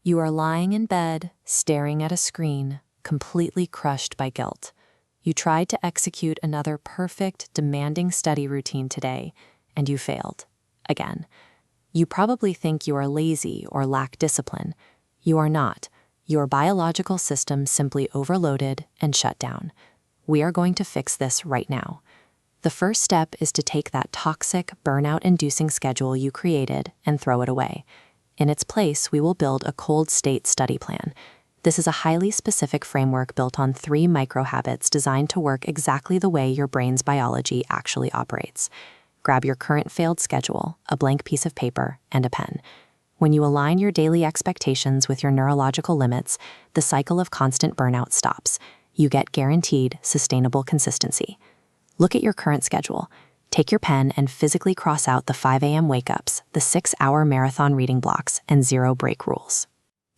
You are lying in bed, staring at a screen, completely crushed by guilt. You tried to execute another perfect, demanding study routine today, and you failed. Again. You probably think you are lazy or lack discipline. You are not. Your biological system simply overloaded and shut down. We are going to fix this right now. The first step is to take that toxic, burnout-inducing schedule you created and throw it away. In its place, we will build a cold state study plan. This is a highly specific framework built on 3 micro-habits designed to work exactly the way your brain's biology actually operates. Grab your current failed schedule, a blank piece of paper, and a pen. When you align your daily expectations with your neurological limits, the cycle of constant burnout stops. You get guaranteed, sustainable consistency. Look at your current schedule. Take your pen and physically cross out the 5 a.m. wake-ups, the 6-hour marathon reading blocks, and 0 break rules.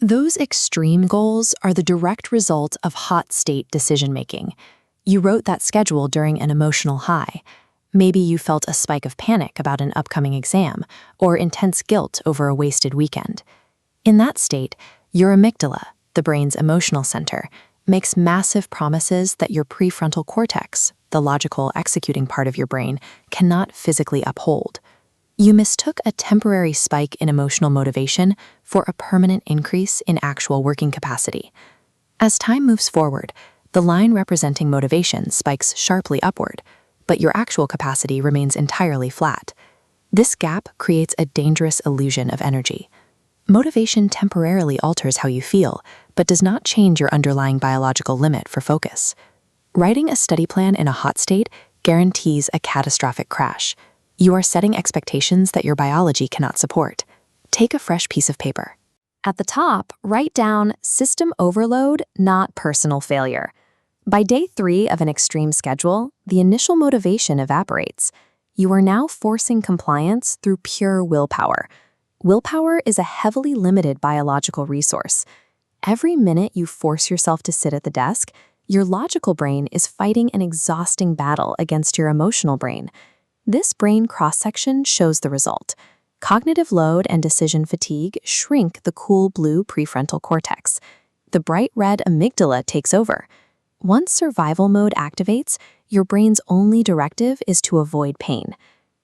Those extreme goals are the direct result of hot state decision-making. You wrote that schedule during an emotional high. Maybe you felt a spike of panic about an upcoming exam or intense guilt over a wasted weekend. In that state, your amygdala, the brain's emotional center, makes massive promises that your prefrontal cortex, the logical executing part of your brain, cannot physically uphold. You mistook a temporary spike in emotional motivation for a permanent increase in actual working capacity. As time moves forward, the line representing motivation spikes sharply upward, but your actual capacity remains entirely flat. This gap creates a dangerous illusion of energy. Motivation temporarily alters how you feel, but does not change your underlying biological limit for focus. Writing a study plan in a hot state guarantees a catastrophic crash. You are setting expectations that your biology cannot support. Take a fresh piece of paper. At the top, write down system overload, not personal failure. By day 3 of an extreme schedule, the initial motivation evaporates. You are now forcing compliance through pure willpower. Willpower is a heavily limited biological resource. Every minute you force yourself to sit at the desk, your logical brain is fighting an exhausting battle against your emotional brain. This brain cross-section shows the result. Cognitive load and decision fatigue shrink the cool blue prefrontal cortex. The bright red amygdala takes over. Once survival mode activates, your brain's only directive is to avoid pain.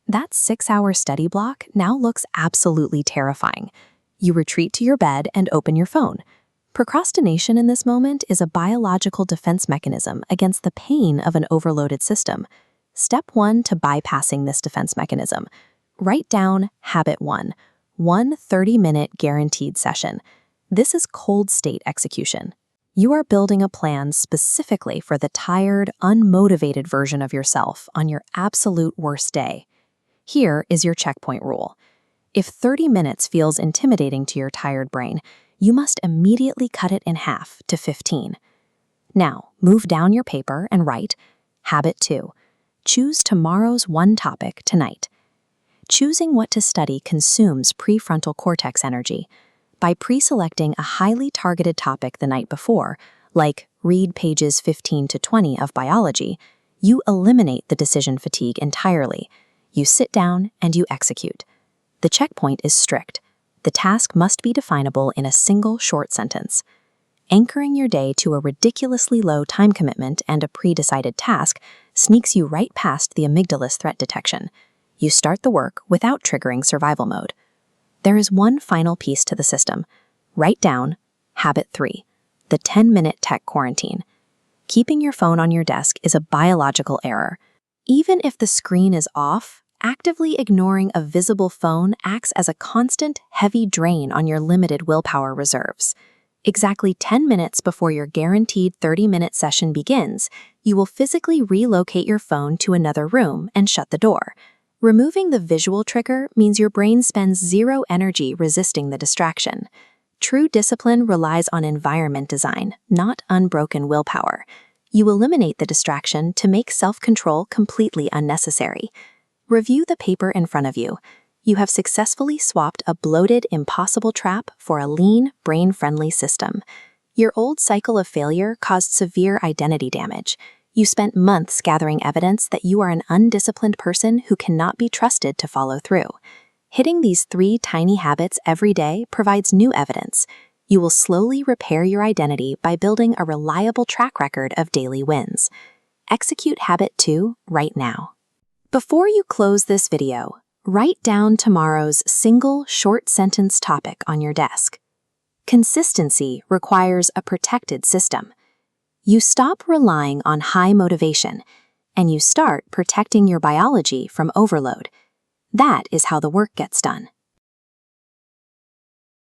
That 6-hour study block now looks absolutely terrifying. You retreat to your bed and open your phone. Procrastination in this moment is a biological defense mechanism against the pain of an overloaded system. Step 1 to bypassing this defense mechanism. Write down Habit 1, one 30-minute guaranteed session. This is cold state execution. You are building a plan specifically for the tired, unmotivated version of yourself on your absolute worst day. Here is your checkpoint rule. If 30 minutes feels intimidating to your tired brain, you must immediately cut it in half to 15. Now, move down your paper and write Habit 2. Choose tomorrow's one topic tonight. Choosing what to study consumes prefrontal cortex energy. By pre-selecting a highly targeted topic the night before, like read pages 15 to 20 of biology, you eliminate the decision fatigue entirely. You sit down and you execute. The checkpoint is strict. The task must be definable in a single short sentence. Anchoring your day to a ridiculously low time commitment and a pre-decided task sneaks you right past the amygdala's threat detection. You start the work without triggering survival mode. There is one final piece to the system. Write down Habit 3, the 10-minute tech quarantine. Keeping your phone on your desk is a biological error. Even if the screen is off, actively ignoring a visible phone acts as a constant, heavy drain on your limited willpower reserves. Exactly 10 minutes before your guaranteed 30-minute session begins, you will physically relocate your phone to another room and shut the door. Removing the visual trigger means your brain spends zero energy resisting the distraction. True discipline relies on environment design, not unbroken willpower. You eliminate the distraction to make self-control completely unnecessary. Review the paper in front of you. You have successfully swapped a bloated, impossible trap for a lean, brain-friendly system. Your old cycle of failure caused severe identity damage. You spent months gathering evidence that you are an undisciplined person who cannot be trusted to follow through. Hitting these 3 tiny habits every day provides new evidence. You will slowly repair your identity by building a reliable track record of daily wins. Execute habit 2 right now. Before you close this video, write down tomorrow's single short sentence topic on your desk. Consistency requires a protected system. You stop relying on high motivation, and you start protecting your biology from overload. That is how the work gets done.